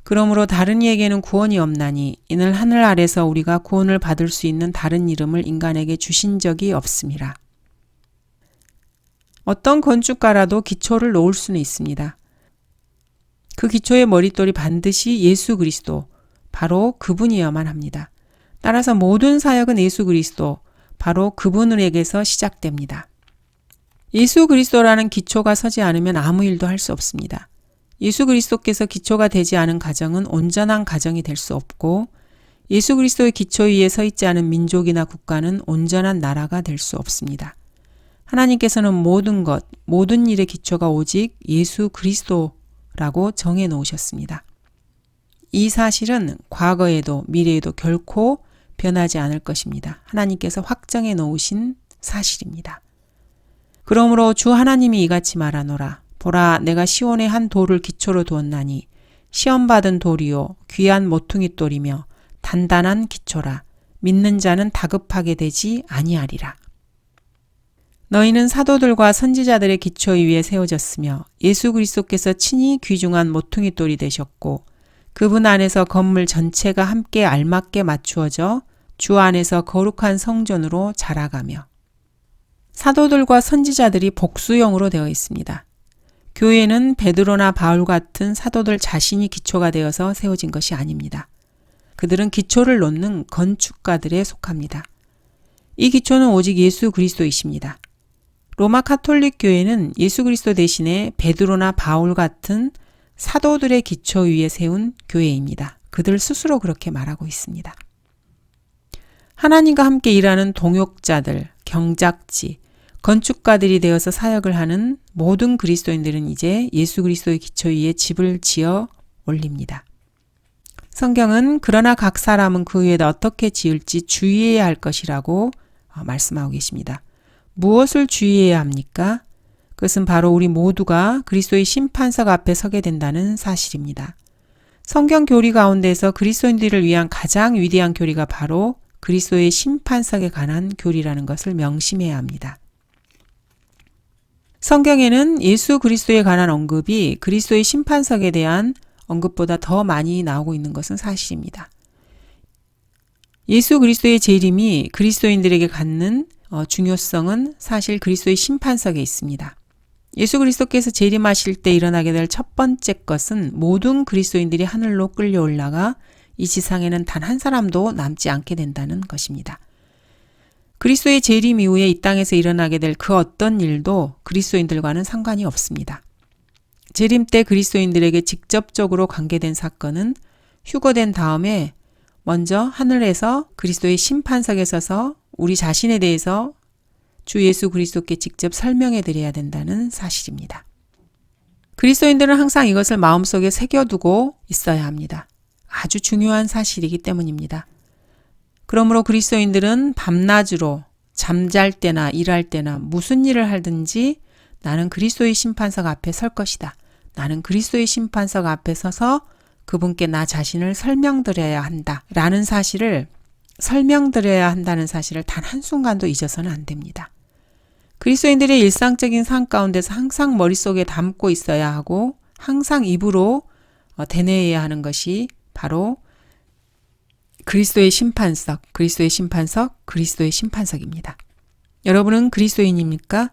그러므로 다른 이에게는 구원이 없나니 이는 하늘 아래서 우리가 구원을 받을 수 있는 다른 이름을 인간에게 주신 적이 없음이라. 어떤 건축가라도 기초를 놓을 수는 있습니다. 그 기초의 머릿돌이 반드시 예수 그리스도, 바로 그분이어야만 합니다. 따라서 모든 사역은 예수 그리스도, 바로 그분에게서 시작됩니다. 예수 그리스도라는 기초가 서지 않으면 아무 일도 할 수 없습니다. 예수 그리스도께서 기초가 되지 않은 가정은 온전한 가정이 될 수 없고 예수 그리스도의 기초 위에 서 있지 않은 민족이나 국가는 온전한 나라가 될 수 없습니다. 하나님께서는 모든 것, 모든 일의 기초가 오직 예수 그리스도라고 정해 놓으셨습니다. 이 사실은 과거에도 미래에도 결코 변하지 않을 것입니다. 하나님께서 확정해 놓으신 사실입니다. 그러므로 주 하나님이 이같이 말하노라. 보라, 내가 시온에 한 돌을 기초로 두었나니 시험받은 돌이요 귀한 모퉁이 돌이며 단단한 기초라. 믿는 자는 다급하게 되지 아니하리라. 너희는 사도들과 선지자들의 기초 위에 세워졌으며 예수 그리스도께서 친히 귀중한 모퉁이 돌이 되셨고 그분 안에서 건물 전체가 함께 알맞게 맞추어져 주 안에서 거룩한 성전으로 자라가며. 사도들과 선지자들이 복수형으로 되어 있습니다. 교회는 베드로나 바울 같은 사도들 자신이 기초가 되어서 세워진 것이 아닙니다. 그들은 기초를 놓는 건축가들에 속합니다. 이 기초는 오직 예수 그리스도이십니다. 로마 카톨릭 교회는 예수 그리스도 대신에 베드로나 바울 같은 사도들의 기초 위에 세운 교회입니다. 그들 스스로 그렇게 말하고 있습니다. 하나님과 함께 일하는 동역자들, 경작지, 건축가들이 되어서 사역을 하는 모든 그리스도인들은 이제 예수 그리스도의 기초 위에 집을 지어 올립니다. 성경은 그러나 각 사람은 그 위에다 어떻게 지을지 주의해야 할 것이라고 말씀하고 계십니다. 무엇을 주의해야 합니까? 그것은 바로 우리 모두가 그리스도의 심판석 앞에 서게 된다는 사실입니다. 성경 교리 가운데서 그리스도인들을 위한 가장 위대한 교리가 바로 그리스도의 심판석에 관한 교리라는 것을 명심해야 합니다. 성경에는 예수 그리스도에 관한 언급이 그리스도의 심판석에 대한 언급보다 더 많이 나오고 있는 것은 사실입니다. 예수 그리스도의 재림이 그리스도인들에게 갖는 중요성은 사실 그리스도의 심판석에 있습니다. 예수 그리스도께서 재림하실 때 일어나게 될 첫 번째 것은 모든 그리스도인들이 하늘로 끌려 올라가 이 지상에는 단 한 사람도 남지 않게 된다는 것입니다. 그리스도의 재림 이후에 이 땅에서 일어나게 될 그 어떤 일도 그리스도인들과는 상관이 없습니다. 재림 때 그리스도인들에게 직접적으로 관계된 사건은 휴거된 다음에 먼저 하늘에서 그리스도의 심판석에 서서 우리 자신에 대해서 주 예수 그리스도께 직접 설명해 드려야 된다는 사실입니다. 그리스도인들은 항상 이것을 마음속에 새겨두고 있어야 합니다. 아주 중요한 사실이기 때문입니다. 그러므로 그리스도인들은 밤낮으로 잠잘 때나 일할 때나 무슨 일을 하든지 나는 그리스도의 심판석 앞에 설 것이다. 나는 그리스도의 심판석 앞에 서서 그분께 나 자신을 설명드려야 한다. 라는 사실을 설명드려야 한다는 사실을 단 한순간도 잊어서는 안 됩니다. 그리스도인들의 일상적인 삶 가운데서 항상 머릿속에 담고 있어야 하고 항상 입으로 되뇌어야 하는 것이 바로 그리스도의 심판석, 그리스도의 심판석, 그리스도의 심판석입니다. 여러분은 그리스도인입니까?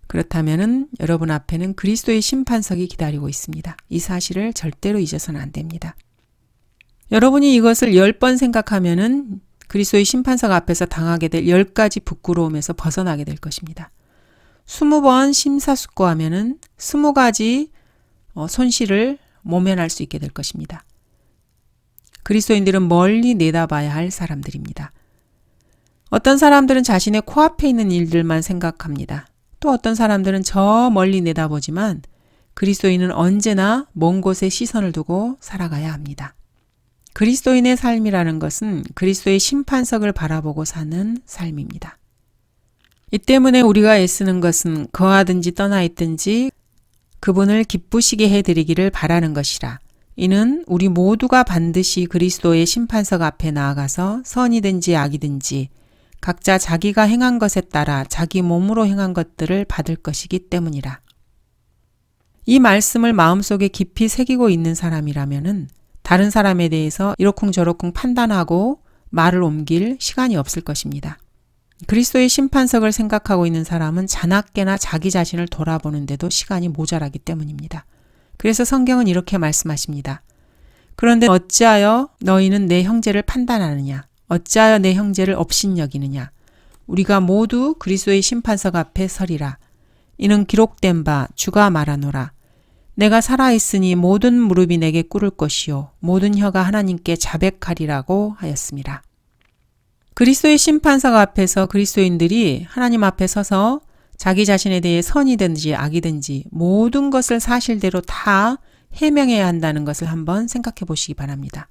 그렇다면 여러분 앞에는 그리스도의 심판석이 기다리고 있습니다. 이 사실을 절대로 잊어서는 안 됩니다. 여러분이 이것을 10번 생각하면 그리스도의 심판석 앞에서 당하게 될 10가지 부끄러움에서 벗어나게 될 것입니다. 20번 심사숙고하면 20가지 손실을 모면할 수 있게 될 것입니다. 그리스도인들은 멀리 내다봐야 할 사람들입니다. 어떤 사람들은 자신의 코앞에 있는 일들만 생각합니다. 또 어떤 사람들은 저 멀리 내다보지만 그리스도인은 언제나 먼 곳에 시선을 두고 살아가야 합니다. 그리스도인의 삶이라는 것은 그리스도의 심판석을 바라보고 사는 삶입니다. 이 때문에 우리가 애쓰는 것은 거하든지 떠나 있든지 그분을 기쁘시게 해드리기를 바라는 것이라. 이는 우리 모두가 반드시 그리스도의 심판석 앞에 나아가서 선이든지 악이든지 각자 자기가 행한 것에 따라 자기 몸으로 행한 것들을 받을 것이기 때문이라. 이 말씀을 마음속에 깊이 새기고 있는 사람이라면은 다른 사람에 대해서 이러쿵저러쿵 판단하고 말을 옮길 시간이 없을 것입니다. 그리스도의 심판석을 생각하고 있는 사람은 자나깨나 자기 자신을 돌아보는데도 시간이 모자라기 때문입니다. 그래서 성경은 이렇게 말씀하십니다. 그런데 어찌하여 너희는 내 형제를 판단하느냐? 어찌하여 내 형제를 업신여기느냐? 우리가 모두 그리스도의 심판석 앞에 서리라. 이는 기록된 바 주가 말하노라. 내가 살아있으니 모든 무릎이 내게 꿇을 것이요 모든 혀가 하나님께 자백하리라고 하였습니다. 그리스도의 심판석 앞에서 그리스도인들이 하나님 앞에 서서 자기 자신에 대해 선이든지 악이든지 모든 것을 사실대로 다 해명해야 한다는 것을 한번 생각해 보시기 바랍니다.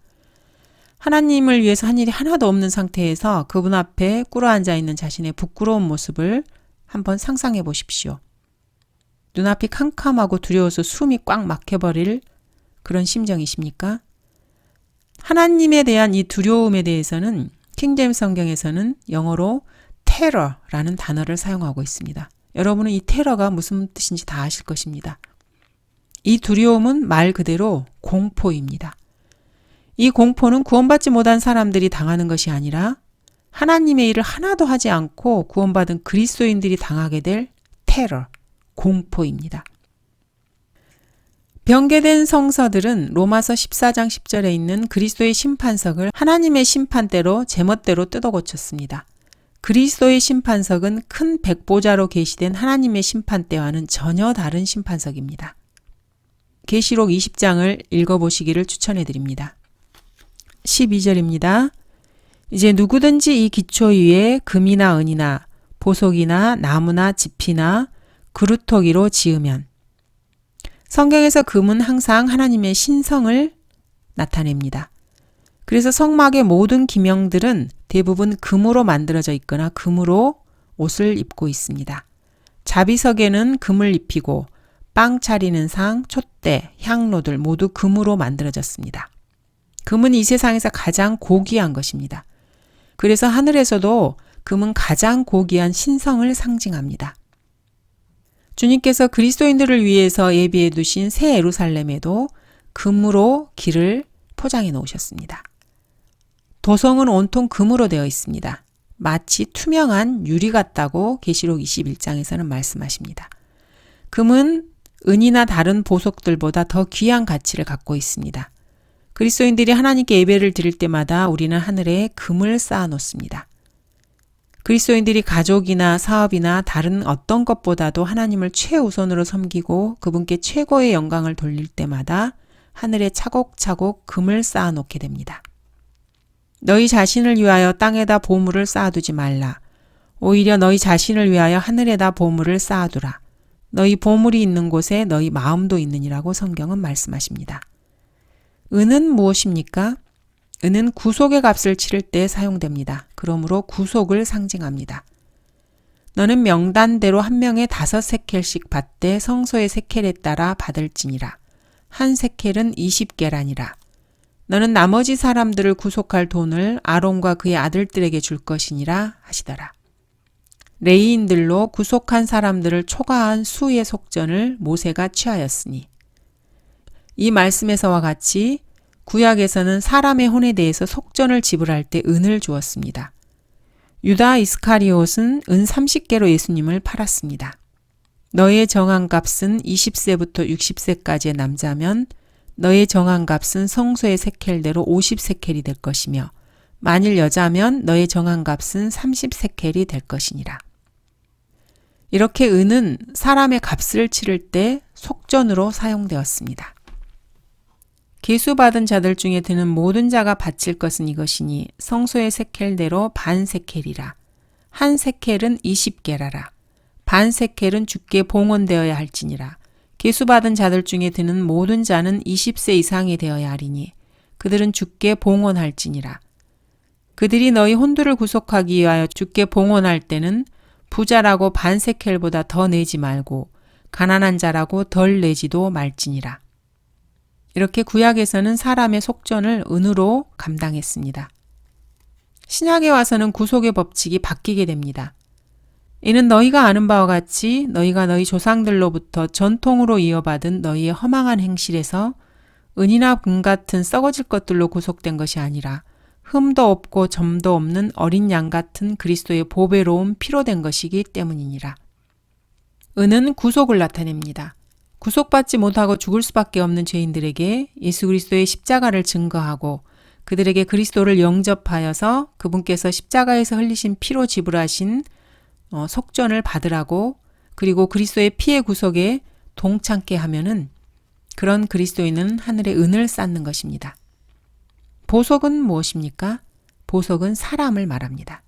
하나님을 위해서 한 일이 하나도 없는 상태에서 그분 앞에 꿇어앉아 있는 자신의 부끄러운 모습을 한번 상상해 보십시오. 눈앞이 캄캄하고 두려워서 숨이 꽉 막혀버릴 그런 심정이십니까? 하나님에 대한 이 두려움에 대해서는 킹제임스 성경에서는 영어로 테러라는 단어를 사용하고 있습니다. 여러분은 이 테러가 무슨 뜻인지 다 아실 것입니다. 이 두려움은 말 그대로 공포입니다. 이 공포는 구원받지 못한 사람들이 당하는 것이 아니라 하나님의 일을 하나도 하지 않고 구원받은 그리스도인들이 당하게 될 테러, 공포입니다. 변개된 성서들은 로마서 14장 10절에 있는 그리스도의 심판석을 하나님의 심판대로 제멋대로 뜯어 고쳤습니다. 그리스도의 심판석은 큰 백보자로 계시된 하나님의 심판대와는 전혀 다른 심판석입니다. 계시록 20장을 읽어보시기를 추천해 드립니다. 12절입니다. 이제 누구든지 이 기초 위에 금이나 은이나 보석이나 나무나 지피나 그루터기로 지으면 성경에서 금은 항상 하나님의 신성을 나타냅니다. 그래서 성막의 모든 기명들은 대부분 금으로 만들어져 있거나 금으로 옷을 입고 있습니다. 자비석에는 금을 입히고 빵 차리는 상, 촛대, 향로들 모두 금으로 만들어졌습니다. 금은 이 세상에서 가장 고귀한 것입니다. 그래서 하늘에서도 금은 가장 고귀한 신성을 상징합니다. 주님께서 그리스도인들을 위해서 예비해 두신 새 예루살렘에도 금으로 길을 포장해 놓으셨습니다. 도성은 온통 금으로 되어 있습니다. 마치 투명한 유리 같다고 계시록 21장에서는 말씀하십니다. 금은 은이나 다른 보석들보다 더 귀한 가치를 갖고 있습니다. 그리스도인들이 하나님께 예배를 드릴 때마다 우리는 하늘에 금을 쌓아 놓습니다. 그리스도인들이 가족이나 사업이나 다른 어떤 것보다도 하나님을 최우선으로 섬기고 그분께 최고의 영광을 돌릴 때마다 하늘에 차곡차곡 금을 쌓아 놓게 됩니다. 너희 자신을 위하여 땅에다 보물을 쌓아두지 말라. 오히려 너희 자신을 위하여 하늘에다 보물을 쌓아두라. 너희 보물이 있는 곳에 너희 마음도 있느니라고 성경은 말씀하십니다. 은은 무엇입니까? 은은 구속의 값을 치를 때 사용됩니다. 그러므로 구속을 상징합니다. 너는 명단대로 한 명에 5세켈씩 받되 성소의 세켈에 따라 받을지니라. 한 세켈은 20계란이라. 너는 나머지 사람들을 구속할 돈을 아론과 그의 아들들에게 줄 것이니라 하시더라. 레위인들로 구속한 사람들을 초과한 수의 속전을 모세가 취하였으니 이 말씀에서와 같이 구약에서는 사람의 혼에 대해서 속전을 지불할 때 은을 주었습니다. 유다 이스카리옷은 은 30개로 예수님을 팔았습니다. 너의 정한 값은 20세부터 60세까지의 남자면 너의 정한 값은 성소의 세켈대로 50세켈이 될 것이며 만일 여자면 너의 정한 값은 30세켈이 될 것이니라. 이렇게 은은 사람의 값을 치를 때 속전으로 사용되었습니다. 계수받은 자들 중에 드는 모든 자가 바칠 것은 이것이니 성소의 세켈대로 반 세켈이라. 한 세켈은 20게라라. 반 세켈은 주께 봉헌되어야 할지니라. 계수받은 자들 중에 드는 모든 자는 20세 이상이 되어야 하리니 그들은 주께 봉헌할지니라. 그들이 너희 혼두를 구속하기 위하여 주께 봉헌할 때는 부자라고 반 세켈보다 더 내지 말고 가난한 자라고 덜 내지도 말지니라. 이렇게 구약에서는 사람의 속전을 은으로 감당했습니다. 신약에 와서는 구속의 법칙이 바뀌게 됩니다. 이는 너희가 아는 바와 같이 너희가 너희 조상들로부터 전통으로 이어받은 너희의 허망한 행실에서 은이나 금 같은 썩어질 것들로 구속된 것이 아니라 흠도 없고 점도 없는 어린 양 같은 그리스도의 보배로운 피로 된 것이기 때문이니라. 은은 구속을 나타냅니다. 구속받지 못하고 죽을 수밖에 없는 죄인들에게 예수 그리스도의 십자가를 증거하고 그들에게 그리스도를 영접하여서 그분께서 십자가에서 흘리신 피로 지불하신 속전을 받으라고 그리고 그리스도의 피의 구속에 동참케 하면은 그런 그리스도인은 하늘에 은을 쌓는 것입니다. 보석은 무엇입니까? 보석은 사람을 말합니다.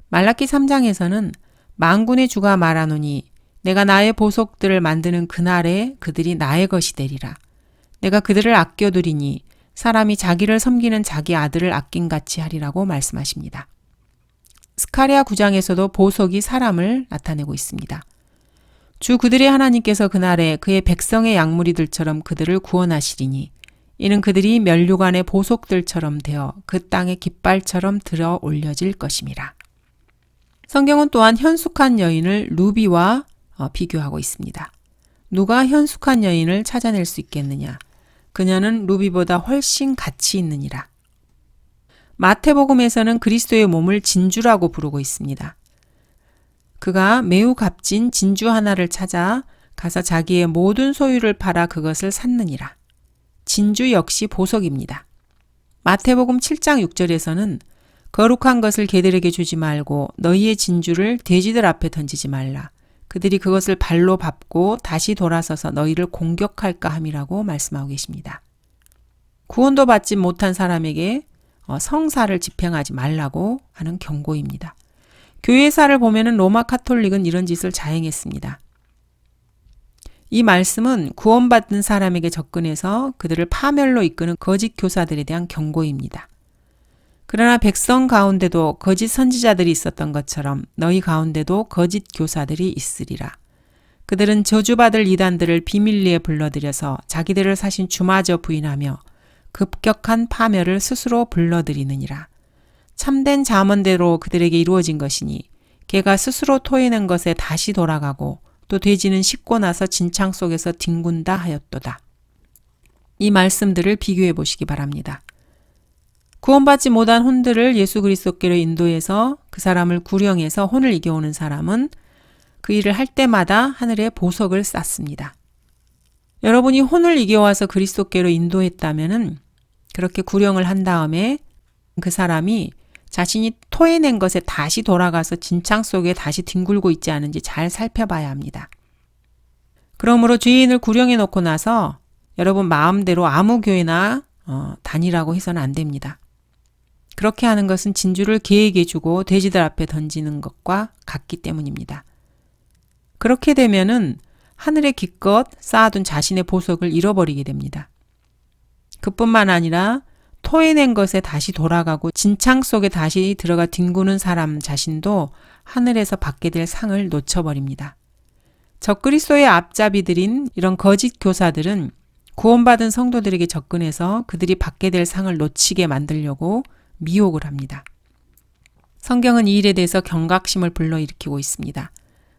말라기 3장에서는 만군의 주가 말하노니 내가 나의 보석들을 만드는 그날에 그들이 나의 것이 되리라. 내가 그들을 아껴두리니 사람이 자기를 섬기는 자기 아들을 아낀같이 하리라고 말씀하십니다. 스가랴 9장에서도 보석이 사람을 나타내고 있습니다. 주 그들의 하나님께서 그날에 그의 백성의 양무리들처럼 그들을 구원하시리니 이는 그들이 면류관의 보석들처럼 되어 그 땅의 깃발처럼 들어 올려질 것임이라. 성경은 또한 현숙한 여인을 루비와 비교하고 있습니다. 누가 현숙한 여인을 찾아낼 수 있겠느냐? 그녀는 루비보다 훨씬 가치 있느니라. 마태복음에서는 그리스도의 몸을 진주라고 부르고 있습니다. 그가 매우 값진 진주 하나를 찾아 가서 자기의 모든 소유를 팔아 그것을 샀느니라. 진주 역시 보석입니다. 마태복음 7장 6절에서는 거룩한 것을 개들에게 주지 말고 너희의 진주를 돼지들 앞에 던지지 말라. 그들이 그것을 발로 밟고 다시 돌아서서 너희를 공격할까 함이라고 말씀하고 계십니다. 구원도 받지 못한 사람에게 성사를 집행하지 말라고 하는 경고입니다. 교회사를 보면은 로마 카톨릭은 이런 짓을 자행했습니다. 이 말씀은 구원받은 사람에게 접근해서 그들을 파멸로 이끄는 거짓 교사들에 대한 경고입니다. 그러나 백성 가운데도 거짓 선지자들이 있었던 것처럼 너희 가운데도 거짓 교사들이 있으리라. 그들은 저주받을 이단들을 비밀리에 불러들여서 자기들을 사신 주마저 부인하며 급격한 파멸을 스스로 불러들이느니라. 참된 잠언대로 그들에게 이루어진 것이니 개가 스스로 토해낸 것에 다시 돌아가고 또 돼지는 씻고 나서 진창 속에서 뒹군다 하였도다. 이 말씀들을 비교해 보시기 바랍니다. 구원받지 못한 혼들을 예수 그리스도께로 인도해서 그 사람을 구령해서 혼을 이겨오는 사람은 그 일을 할 때마다 하늘의 보석을 쌓습니다. 여러분이 혼을 이겨와서 그리스도께로 인도했다면은 그렇게 구령을 한 다음에 그 사람이 자신이 토해낸 것에 다시 돌아가서 진창 속에 다시 뒹굴고 있지 않은지 잘 살펴봐야 합니다. 그러므로 죄인을 구령해 놓고 나서 여러분 마음대로 아무 교회나 다니라고 해서는 안 됩니다. 그렇게 하는 것은 진주를 개에게 주고 돼지들 앞에 던지는 것과 같기 때문입니다. 그렇게 되면은 하늘에 기껏 쌓아둔 자신의 보석을 잃어버리게 됩니다. 그뿐만 아니라 토해낸 것에 다시 돌아가고 진창 속에 다시 들어가 뒹구는 사람 자신도 하늘에서 받게 될 상을 놓쳐버립니다. 적그리스도의 앞잡이들인 이런 거짓 교사들은 구원받은 성도들에게 접근해서 그들이 받게 될 상을 놓치게 만들려고 미혹을 합니다. 성경은 이 일에 대해서 경각심을 불러일으키고 있습니다.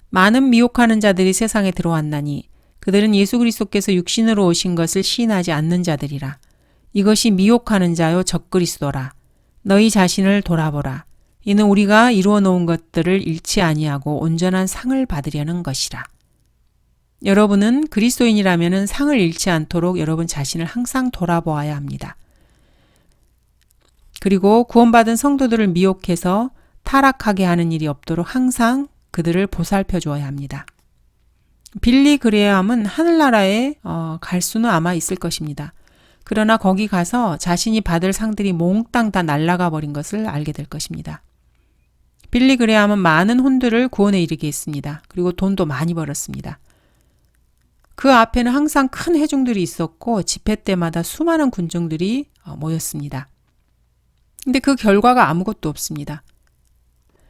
많은 미혹하는 자들이 세상에 들어왔나니 그들은 예수 그리스도께서 육신으로 오신 것을 시인하지 않는 자들이라. 이것이 미혹하는 자요 적그리스도라. 너희 자신을 돌아보라. 이는 우리가 이루어 놓은 것들을 잃지 아니하고 온전한 상을 받으려는 것이라. 여러분은 그리스도인이라면 상을 잃지 않도록 여러분 자신을 항상 돌아보아야 합니다. 그리고 구원받은 성도들을 미혹해서 타락하게 하는 일이 없도록 항상 그들을 보살펴 주어야 합니다. 빌리 그레이엄은 하늘나라에 갈 수는 아마 있을 것입니다. 그러나 거기 가서 자신이 받을 상들이 몽땅 다 날아가 버린 것을 알게 될 것입니다. 빌리 그레이엄은 많은 혼들을 구원에 이르게 했습니다. 그리고 돈도 많이 벌었습니다. 그 앞에는 항상 큰 회중들이 있었고 집회 때마다 수많은 군중들이 모였습니다. 근데 그 결과가 아무것도 없습니다.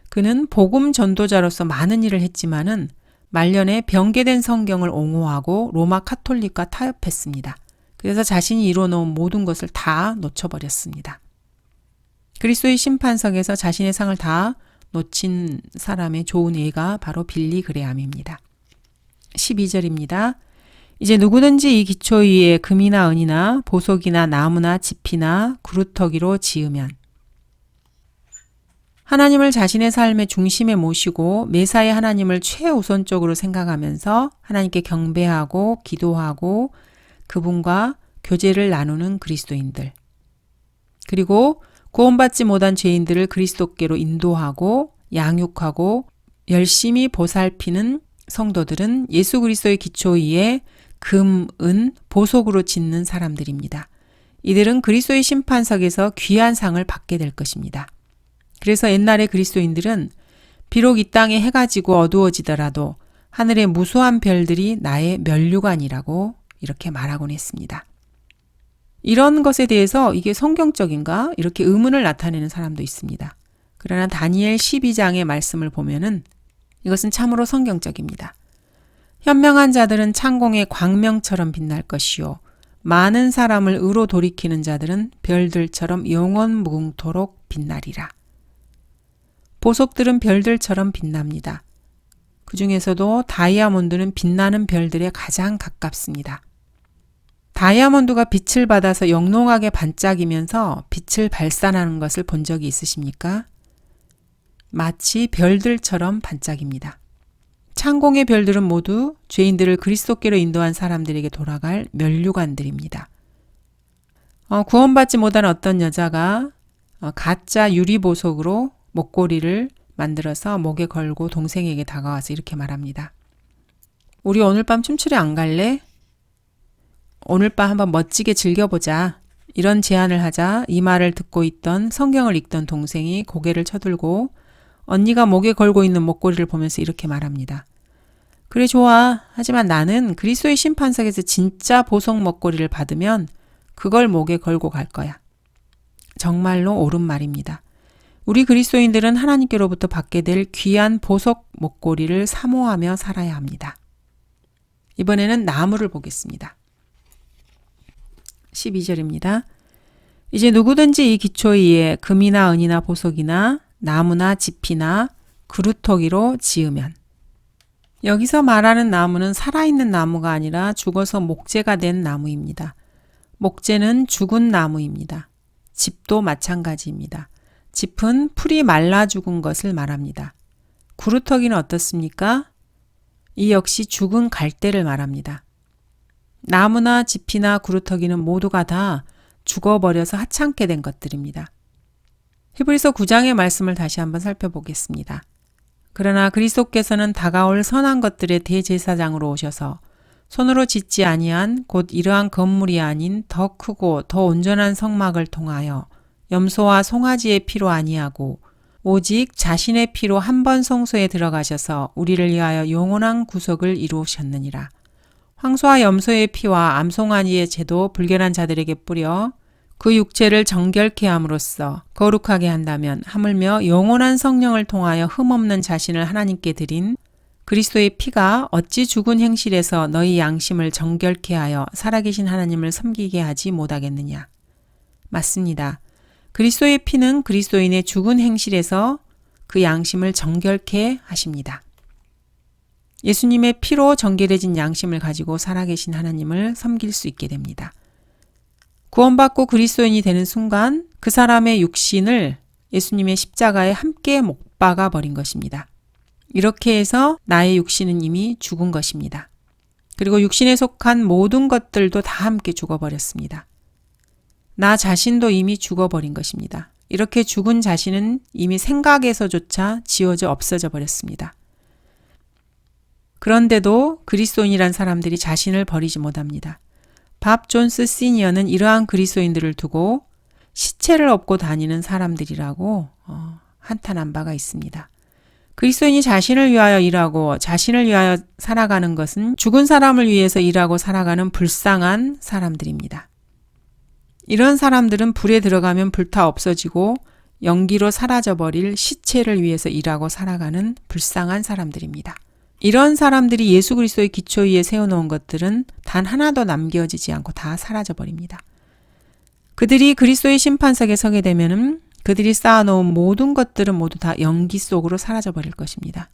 그는 복음 전도자로서 많은 일을 했지만은 말년에 변개된 성경을 옹호하고 로마 카톨릭과 타협했습니다. 그래서 자신이 이루어놓은 모든 것을 다 놓쳐버렸습니다. 그리스도의 심판석에서 자신의 상을 다 놓친 사람의 좋은 예가 바로 빌리 그레이엄입니다. 12절입니다. 이제 누구든지 이 기초 위에 금이나 은이나 보석이나 나무나 짚이나 구루터기로 지으면 하나님을 자신의 삶의 중심에 모시고 매사에 하나님을 최우선적으로 생각하면서 하나님께 경배하고 기도하고 그분과 교제를 나누는 그리스도인들, 그리고 구원받지 못한 죄인들을 그리스도께로 인도하고 양육하고 열심히 보살피는 성도들은 예수 그리스도의 기초 위에 금, 은, 보석으로 짓는 사람들입니다. 이들은 그리스도의 심판석에서 귀한 상을 받게 될 것입니다. 그래서 옛날의 그리스도인들은 비록 이 땅에 해가 지고 어두워지더라도 하늘의 무수한 별들이 나의 면류관이라고 이렇게 말하곤 했습니다. 이런 것에 대해서 이게 성경적인가? 이렇게 의문을 나타내는 사람도 있습니다. 그러나 다니엘 12장의 말씀을 보면은 이것은 참으로 성경적입니다. 현명한 자들은 창공의 광명처럼 빛날 것이요 많은 사람을 의로 돌이키는 자들은 별들처럼 영원 무궁토록 빛나리라. 보석들은 별들처럼 빛납니다. 그 중에서도 다이아몬드는 빛나는 별들에 가장 가깝습니다. 다이아몬드가 빛을 받아서 영롱하게 반짝이면서 빛을 발산하는 것을 본 적이 있으십니까? 마치 별들처럼 반짝입니다. 창공의 별들은 모두 죄인들을 그리스도께로 인도한 사람들에게 돌아갈 면류관들입니다. 구원받지 못한 어떤 여자가 가짜 유리보석으로 목걸이를 만들어서 목에 걸고 동생에게 다가와서 이렇게 말합니다. 우리 오늘 밤 춤추러 안 갈래? 오늘 밤 한번 멋지게 즐겨보자. 이런 제안을 하자 이 말을 듣고 있던 성경을 읽던 동생이 고개를 쳐들고 언니가 목에 걸고 있는 목걸이를 보면서 이렇게 말합니다. 그래 좋아. 하지만 나는 그리스도의 심판석에서 진짜 보석 목걸이를 받으면 그걸 목에 걸고 갈 거야. 정말로 옳은 말입니다. 우리 그리스도인들은 하나님께로부터 받게 될 귀한 보석 목걸이를 사모하며 살아야 합니다. 이번에는 나무를 보겠습니다. 12절입니다. 이제 누구든지 이 기초 위에 금이나 은이나 보석이나 나무나 짚이나 그루터기로 지으면 여기서 말하는 나무는 살아있는 나무가 아니라 죽어서 목재가 된 나무입니다. 목재는 죽은 나무입니다. 짚도 마찬가지입니다. 짚은 풀이 말라 죽은 것을 말합니다. 구루터기는 어떻습니까? 이 역시 죽은 갈대를 말합니다. 나무나 짚이나 구루터기는 모두가 다 죽어버려서 하찮게 된 것들입니다. 히브리서 9장의 말씀을 다시 한번 살펴보겠습니다. 그러나 그리스도께서는 다가올 선한 것들의 대제사장으로 오셔서 손으로 짓지 아니한 곧 이러한 건물이 아닌 더 크고 더 온전한 성막을 통하여 염소와 송아지의 피로 아니하고 오직 자신의 피로 한 번 성소에 들어가셔서 우리를 위하여 영원한 구속을 이루셨느니라. 황소와 염소의 피와 암송아지의 제도 불결한 자들에게 뿌려 그 육체를 정결케 함으로써 거룩하게 한다면 하물며 영원한 성령을 통하여 흠없는 자신을 하나님께 드린 그리스도의 피가 어찌 죽은 행실에서 너희 양심을 정결케 하여 살아계신 하나님을 섬기게 하지 못하겠느냐. 맞습니다. 그리스도의 피는 그리스도인의 죽은 행실에서 그 양심을 정결케 하십니다. 예수님의 피로 정결해진 양심을 가지고 살아계신 하나님을 섬길 수 있게 됩니다. 구원받고 그리스도인이 되는 순간 그 사람의 육신을 예수님의 십자가에 함께 못 박아 버린 것입니다. 이렇게 해서 나의 육신은 이미 죽은 것입니다. 그리고 육신에 속한 모든 것들도 다 함께 죽어버렸습니다. 나 자신도 이미 죽어버린 것입니다. 이렇게 죽은 자신은 이미 생각에서조차 지워져 없어져 버렸습니다. 그런데도 그리스도인이란 사람들이 자신을 버리지 못합니다. 밥 존스 시니어는 이러한 그리스도인들을 두고 시체를 업고 다니는 사람들이라고 한탄한 바가 있습니다. 그리스도인이 자신을 위하여 일하고 자신을 위하여 살아가는 것은 죽은 사람을 위해서 일하고 살아가는 불쌍한 사람들입니다. 이런 사람들은 불에 들어가면 불타 없어지고 연기로 사라져버릴 시체를 위해서 일하고 살아가는 불쌍한 사람들입니다. 이런 사람들이 예수 그리스도의 기초 위에 세워놓은 것들은 단 하나도 남겨지지 않고 다 사라져버립니다. 그들이 그리스도의 심판석에 서게 되면은 그들이 쌓아놓은 모든 것들은 모두 다 연기 속으로 사라져버릴 것입니다.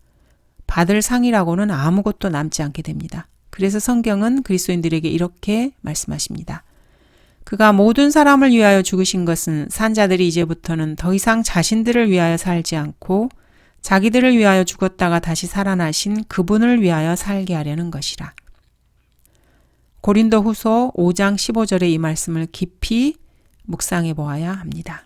받을 상이라고는 아무것도 남지 않게 됩니다. 그래서 성경은 그리스도인들에게 이렇게 말씀하십니다. 그가 모든 사람을 위하여 죽으신 것은 산자들이 이제부터는 더 이상 자신들을 위하여 살지 않고 자기들을 위하여 죽었다가 다시 살아나신 그분을 위하여 살게 하려는 것이라. 고린도후서 5장 15절의 이 말씀을 깊이 묵상해 보아야 합니다.